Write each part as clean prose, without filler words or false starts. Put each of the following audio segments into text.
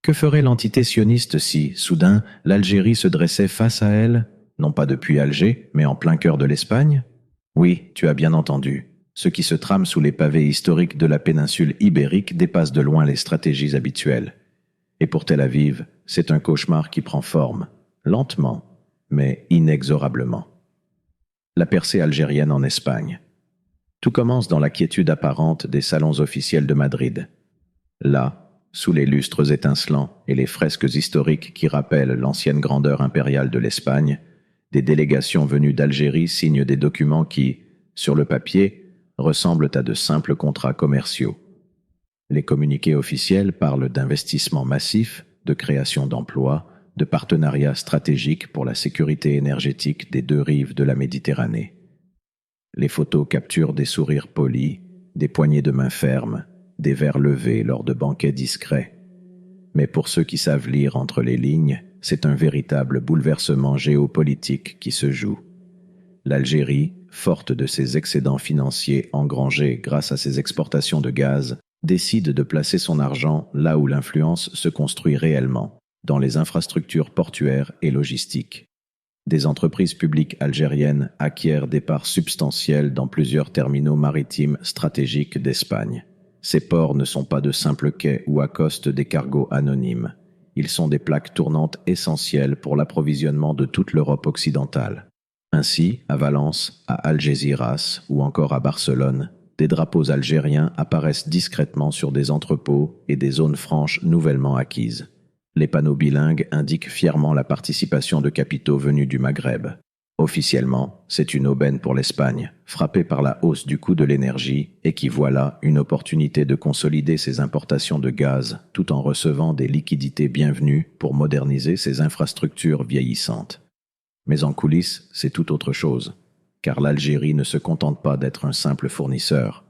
Que ferait l'entité sioniste si, soudain, l'Algérie se dressait face à elle, non pas depuis Alger, mais en plein cœur de l'Espagne? Oui, tu as bien entendu. Ce qui se trame sous les pavés historiques de la péninsule ibérique dépasse de loin les stratégies habituelles. Et pour Tel Aviv, c'est un cauchemar qui prend forme, lentement, mais inexorablement. La percée algérienne en Espagne. Tout commence dans la quiétude apparente des salons officiels de Madrid. Là, sous les lustres étincelants et les fresques historiques qui rappellent l'ancienne grandeur impériale de l'Espagne, des délégations venues d'Algérie signent des documents qui, sur le papier, ressemblent à de simples contrats commerciaux. Les communiqués officiels parlent d'investissements massifs, de création d'emplois, de partenariats stratégiques pour la sécurité énergétique des deux rives de la Méditerranée. Les photos capturent des sourires polis, des poignées de main fermes, des verres levés lors de banquets discrets. Mais pour ceux qui savent lire entre les lignes, c'est un véritable bouleversement géopolitique qui se joue. L'Algérie, forte de ses excédents financiers engrangés grâce à ses exportations de gaz, décide de placer son argent là où l'influence se construit réellement, dans les infrastructures portuaires et logistiques. Des entreprises publiques algériennes acquièrent des parts substantielles dans plusieurs terminaux maritimes stratégiques d'Espagne. Ces ports ne sont pas de simples quais où accostent des cargos anonymes. Ils sont des plaques tournantes essentielles pour l'approvisionnement de toute l'Europe occidentale. Ainsi, à Valence, à Algeciras ou encore à Barcelone, des drapeaux algériens apparaissent discrètement sur des entrepôts et des zones franches nouvellement acquises. Les panneaux bilingues indiquent fièrement la participation de capitaux venus du Maghreb. Officiellement, c'est une aubaine pour l'Espagne, frappée par la hausse du coût de l'énergie et qui voit là une opportunité de consolider ses importations de gaz tout en recevant des liquidités bienvenues pour moderniser ses infrastructures vieillissantes. Mais en coulisses, c'est tout autre chose, car l'Algérie ne se contente pas d'être un simple fournisseur.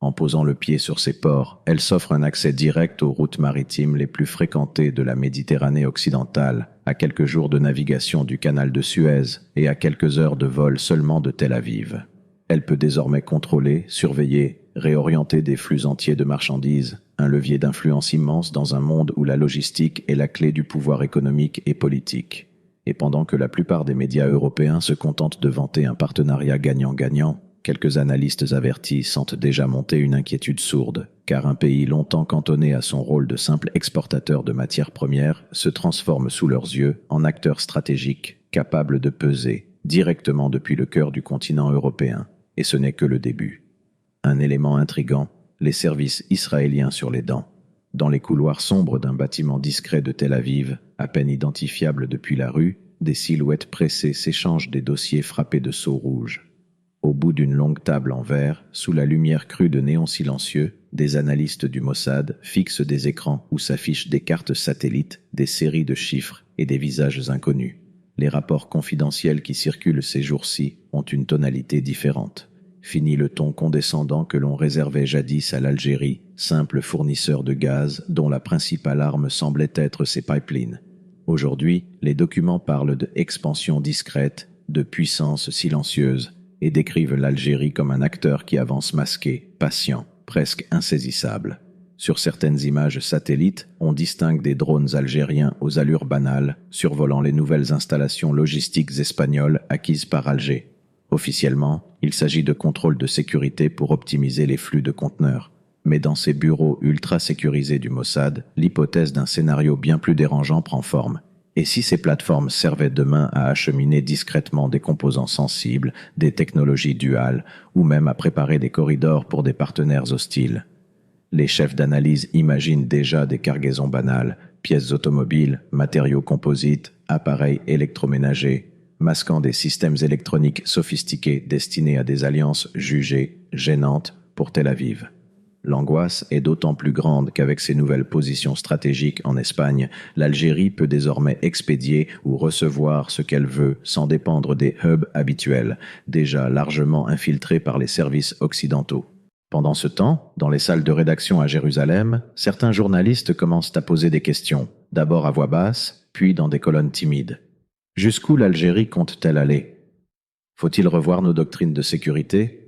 En posant le pied sur ses ports, elle s'offre un accès direct aux routes maritimes les plus fréquentées de la Méditerranée occidentale, à quelques jours de navigation du canal de Suez et à quelques heures de vol seulement de Tel Aviv. Elle peut désormais contrôler, surveiller, réorienter des flux entiers de marchandises, un levier d'influence immense dans un monde où la logistique est la clé du pouvoir économique et politique. Et pendant que la plupart des médias européens se contentent de vanter un partenariat gagnant-gagnant, quelques analystes avertis sentent déjà monter une inquiétude sourde, car un pays longtemps cantonné à son rôle de simple exportateur de matières premières se transforme sous leurs yeux en acteur stratégique capable de peser directement depuis le cœur du continent européen. Et ce n'est que le début. Un élément intrigant, les services israéliens sur les dents. Dans les couloirs sombres d'un bâtiment discret de Tel Aviv, à peine identifiable depuis la rue, des silhouettes pressées s'échangent des dossiers frappés de sceaux rouges. Au bout d'une longue table en verre, sous la lumière crue de néons silencieux, des analystes du Mossad fixent des écrans où s'affichent des cartes satellites, des séries de chiffres et des visages inconnus. Les rapports confidentiels qui circulent ces jours-ci ont une tonalité différente. Fini le ton condescendant que l'on réservait jadis à l'Algérie, simple fournisseur de gaz dont la principale arme semblait être ses pipelines. Aujourd'hui, les documents parlent d'expansion discrète, de puissance silencieuse, et décrivent l'Algérie comme un acteur qui avance masqué, patient, presque insaisissable. Sur certaines images satellites, on distingue des drones algériens aux allures banales, survolant les nouvelles installations logistiques espagnoles acquises par Alger. Officiellement, il s'agit de contrôles de sécurité pour optimiser les flux de conteneurs. Mais dans ces bureaux ultra sécurisés du Mossad, l'hypothèse d'un scénario bien plus dérangeant prend forme. Et si ces plateformes servaient demain à acheminer discrètement des composants sensibles, des technologies duales, ou même à préparer des corridors pour des partenaires hostiles? Les chefs d'analyse imaginent déjà des cargaisons banales, pièces automobiles, matériaux composites, appareils électroménagers, masquant des systèmes électroniques sophistiqués destinés à des alliances jugées gênantes pour Tel Aviv. L'angoisse est d'autant plus grande qu'avec ses nouvelles positions stratégiques en Espagne, l'Algérie peut désormais expédier ou recevoir ce qu'elle veut sans dépendre des hubs habituels, déjà largement infiltrés par les services occidentaux. Pendant ce temps, dans les salles de rédaction à Jérusalem, certains journalistes commencent à poser des questions, d'abord à voix basse, puis dans des colonnes timides. Jusqu'où l'Algérie compte-t-elle aller? Faut-il revoir nos doctrines de sécurité?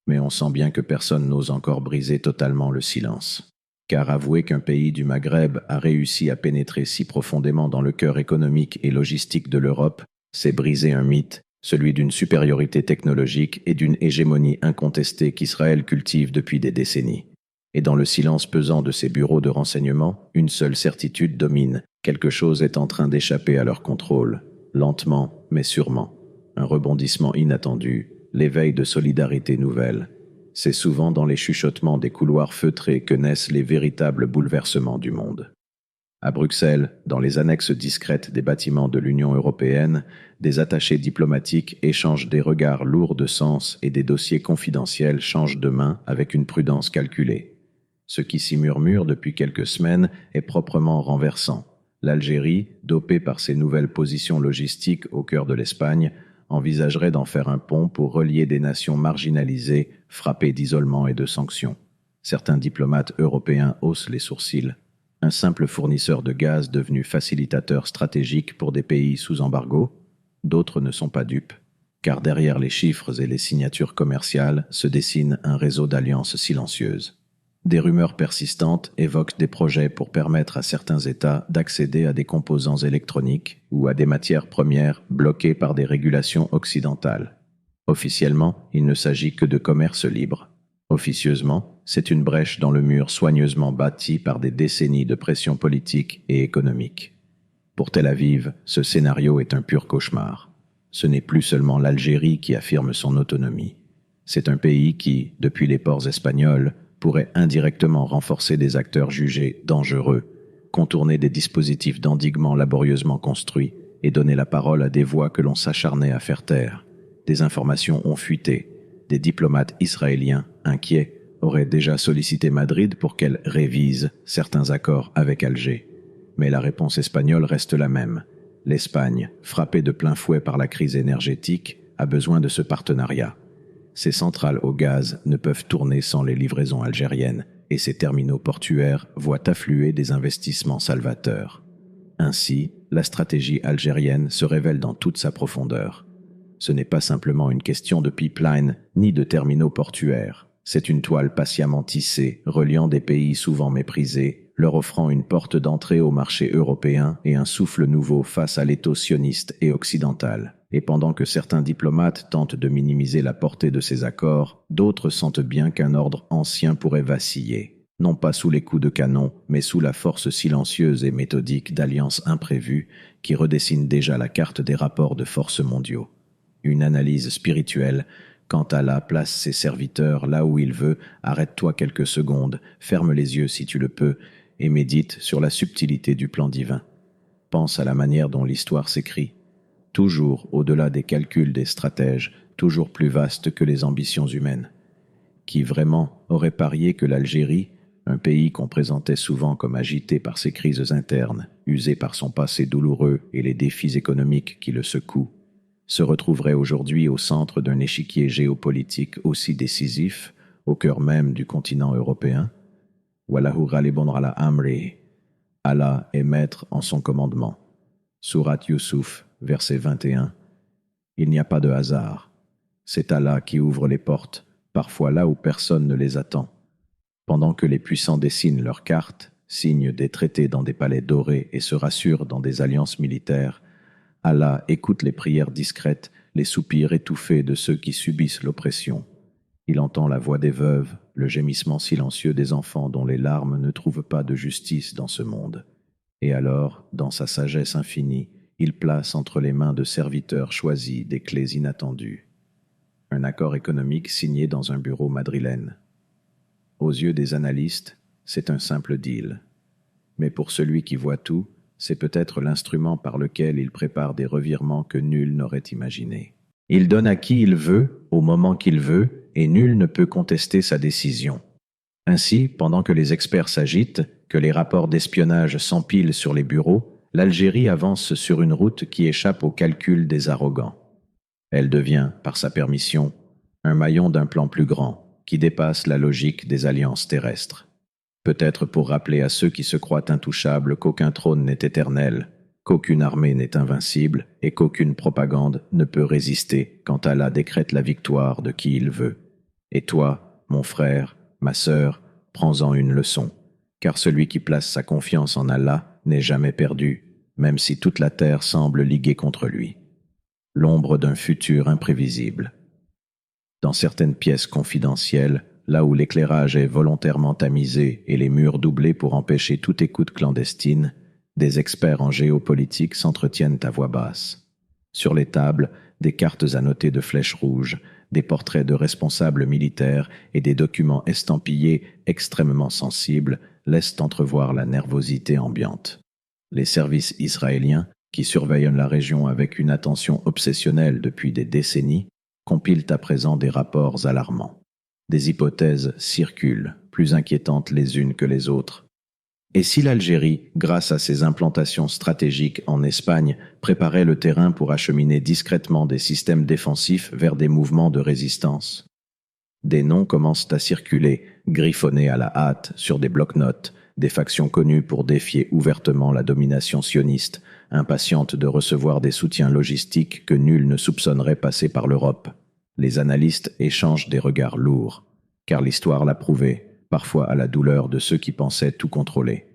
Mais on sent bien que personne n'ose encore briser totalement le silence. Car avouer qu'un pays du Maghreb a réussi à pénétrer si profondément dans le cœur économique et logistique de l'Europe, c'est briser un mythe, celui d'une supériorité technologique et d'une hégémonie incontestée qu'Israël cultive depuis des décennies. Et dans le silence pesant de ses bureaux de renseignement, une seule certitude domine, quelque chose est en train d'échapper à leur contrôle, lentement mais sûrement. Un rebondissement inattendu, l'éveil de solidarité nouvelle. C'est souvent dans les chuchotements des couloirs feutrés que naissent les véritables bouleversements du monde. À Bruxelles, dans les annexes discrètes des bâtiments de l'Union européenne, des attachés diplomatiques échangent des regards lourds de sens et des dossiers confidentiels changent de main avec une prudence calculée. Ce qui s'y murmure depuis quelques semaines est proprement renversant. L'Algérie, dopée par ses nouvelles positions logistiques au cœur de l'Espagne, envisagerait d'en faire un pont pour relier des nations marginalisées, frappées d'isolement et de sanctions. Certains diplomates européens haussent les sourcils. Un simple fournisseur de gaz devenu facilitateur stratégique pour des pays sous embargo? D'autres ne sont pas dupes, car derrière les chiffres et les signatures commerciales se dessine un réseau d'alliances silencieuses. Des rumeurs persistantes évoquent des projets pour permettre à certains États d'accéder à des composants électroniques ou à des matières premières bloquées par des régulations occidentales. Officiellement, il ne s'agit que de commerce libre. Officieusement, c'est une brèche dans le mur soigneusement bâti par des décennies de pression politique et économique. Pour Tel Aviv, ce scénario est un pur cauchemar. Ce n'est plus seulement l'Algérie qui affirme son autonomie. C'est un pays qui, depuis les ports espagnols, pourrait indirectement renforcer des acteurs jugés dangereux, contourner des dispositifs d'endiguement laborieusement construits et donner la parole à des voix que l'on s'acharnait à faire taire. Des informations ont fuité. Des diplomates israéliens, inquiets, auraient déjà sollicité Madrid pour qu'elle révise certains accords avec Alger. Mais la réponse espagnole reste la même. L'Espagne, frappée de plein fouet par la crise énergétique, a besoin de ce partenariat. Ces centrales au gaz ne peuvent tourner sans les livraisons algériennes et ces terminaux portuaires voient affluer des investissements salvateurs. Ainsi, la stratégie algérienne se révèle dans toute sa profondeur. Ce n'est pas simplement une question de pipeline ni de terminaux portuaires. C'est une toile patiemment tissée, reliant des pays souvent méprisés, leur offrant une porte d'entrée au marché européen et un souffle nouveau face à l'étau sioniste et occidental. Et pendant que certains diplomates tentent de minimiser la portée de ces accords, d'autres sentent bien qu'un ordre ancien pourrait vaciller, non pas sous les coups de canon, mais sous la force silencieuse et méthodique d'alliances imprévues qui redessinent déjà la carte des rapports de force mondiaux. Une analyse spirituelle. Quand Allah place ses serviteurs là où il veut, arrête-toi quelques secondes, ferme les yeux si tu le peux, et médite sur la subtilité du plan divin. Pense à la manière dont l'histoire s'écrit. Toujours au-delà des calculs des stratèges, toujours plus vaste que les ambitions humaines. Qui vraiment aurait parié que l'Algérie, un pays qu'on présentait souvent comme agité par ses crises internes, usé par son passé douloureux et les défis économiques qui le secouent, se retrouverait aujourd'hui au centre d'un échiquier géopolitique aussi décisif, au cœur même du continent européen? Wallahu ghalibun ala amri. Allah est maître en son commandement. Sourate Youssouf, verset 21. Il n'y a pas de hasard. C'est Allah qui ouvre les portes, parfois là où personne ne les attend. Pendant que les puissants dessinent leurs cartes, signent des traités dans des palais dorés et se rassurent dans des alliances militaires, Allah écoute les prières discrètes, les soupirs étouffés de ceux qui subissent l'oppression. Il entend la voix des veuves, le gémissement silencieux des enfants dont les larmes ne trouvent pas de justice dans ce monde. Et alors, dans sa sagesse infinie, il place entre les mains de serviteurs choisis des clés inattendues. Un accord économique signé dans un bureau madrilène. Aux yeux des analystes, c'est un simple deal. Mais pour celui qui voit tout, c'est peut-être l'instrument par lequel il prépare des revirements que nul n'aurait imaginés. Il donne à qui il veut, au moment qu'il veut, et nul ne peut contester sa décision. Ainsi, pendant que les experts s'agitent, que les rapports d'espionnage s'empilent sur les bureaux, l'Algérie avance sur une route qui échappe au calcul des arrogants. Elle devient, par sa permission, un maillon d'un plan plus grand, qui dépasse la logique des alliances terrestres. Peut-être pour rappeler à ceux qui se croient intouchables qu'aucun trône n'est éternel, qu'aucune armée n'est invincible et qu'aucune propagande ne peut résister quand Allah décrète la victoire de qui il veut. Et toi, mon frère, ma sœur, prends-en une leçon. car celui qui place sa confiance en Allah n'est jamais perdu, même si toute la terre semble liguée contre lui. L'ombre d'un futur imprévisible. Dans certaines pièces confidentielles, là où l'éclairage est volontairement tamisé et les murs doublés pour empêcher toute écoute clandestine, des experts en géopolitique s'entretiennent à voix basse. Sur les tables, des cartes annotées de flèches rouges, des portraits de responsables militaires et des documents estampillés extrêmement sensibles laissent entrevoir la nervosité ambiante. Les services israéliens, qui surveillent la région avec une attention obsessionnelle depuis des décennies, compilent à présent des rapports alarmants. Des hypothèses circulent, plus inquiétantes les unes que les autres. Et si l'Algérie, grâce à ses implantations stratégiques en Espagne, préparait le terrain pour acheminer discrètement des systèmes défensifs vers des mouvements de résistance? Des noms commencent à circuler, griffonnés à la hâte sur des bloc-notes, des factions connues pour défier ouvertement la domination sioniste, impatientes de recevoir des soutiens logistiques que nul ne soupçonnerait passer par l'Europe. Les analystes échangent des regards lourds, car l'histoire l'a prouvé, parfois à la douleur de ceux qui pensaient tout contrôler.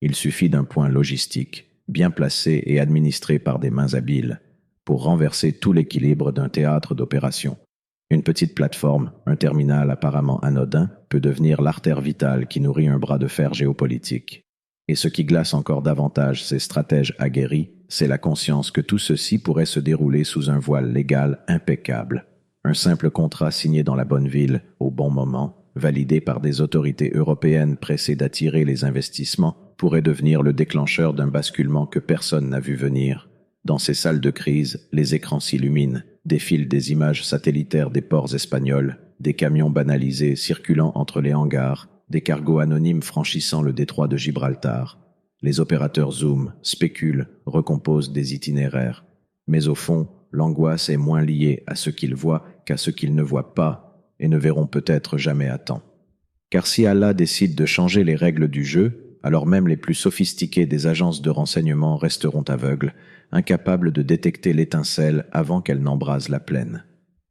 Il suffit d'un point logistique, bien placé et administré par des mains habiles, pour renverser tout l'équilibre d'un théâtre d'opération. Une petite plateforme, un terminal apparemment anodin, peut devenir l'artère vitale qui nourrit un bras de fer géopolitique. Et ce qui glace encore davantage ces stratèges aguerris, c'est la conscience que tout ceci pourrait se dérouler sous un voile légal impeccable. Un simple contrat signé dans la bonne ville, au bon moment, validé par des autorités européennes pressées d'attirer les investissements, pourrait devenir le déclencheur d'un basculement que personne n'a vu venir. Dans ces salles de crise, les écrans s'illuminent, défilent des images satellitaires des ports espagnols, des camions banalisés circulant entre les hangars, des cargos anonymes franchissant le détroit de Gibraltar. Les opérateurs zooment, spéculent, recomposent des itinéraires. Mais au fond, l'angoisse est moins liée à ce qu'ils voient qu'à ce qu'ils ne voient pas et ne verront peut-être jamais à temps. Car si Allah décide de changer les règles du jeu, alors même les plus sophistiquées des agences de renseignement resteront aveugles, incapables de détecter l'étincelle avant qu'elle n'embrase la plaine.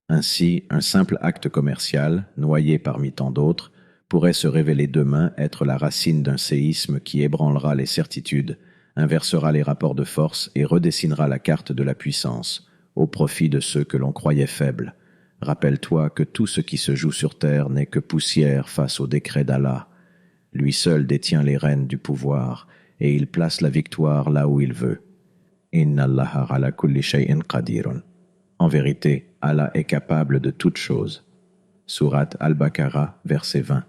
Ainsi, un simple acte commercial, noyé parmi tant d'autres, pourrait se révéler demain être la racine d'un séisme qui ébranlera les certitudes, inversera les rapports de force et redessinera la carte de la puissance, au profit de ceux que l'on croyait faibles. Rappelle-toi que tout ce qui se joue sur terre n'est que poussière face au décret d'Allah. Lui seul détient les rênes du pouvoir, et il place la victoire là où il veut. Inna Allaha ala kulli shay'in qadirun. En vérité, Allah est capable de toutes choses. Sourate Al-Baqarah, verset 20.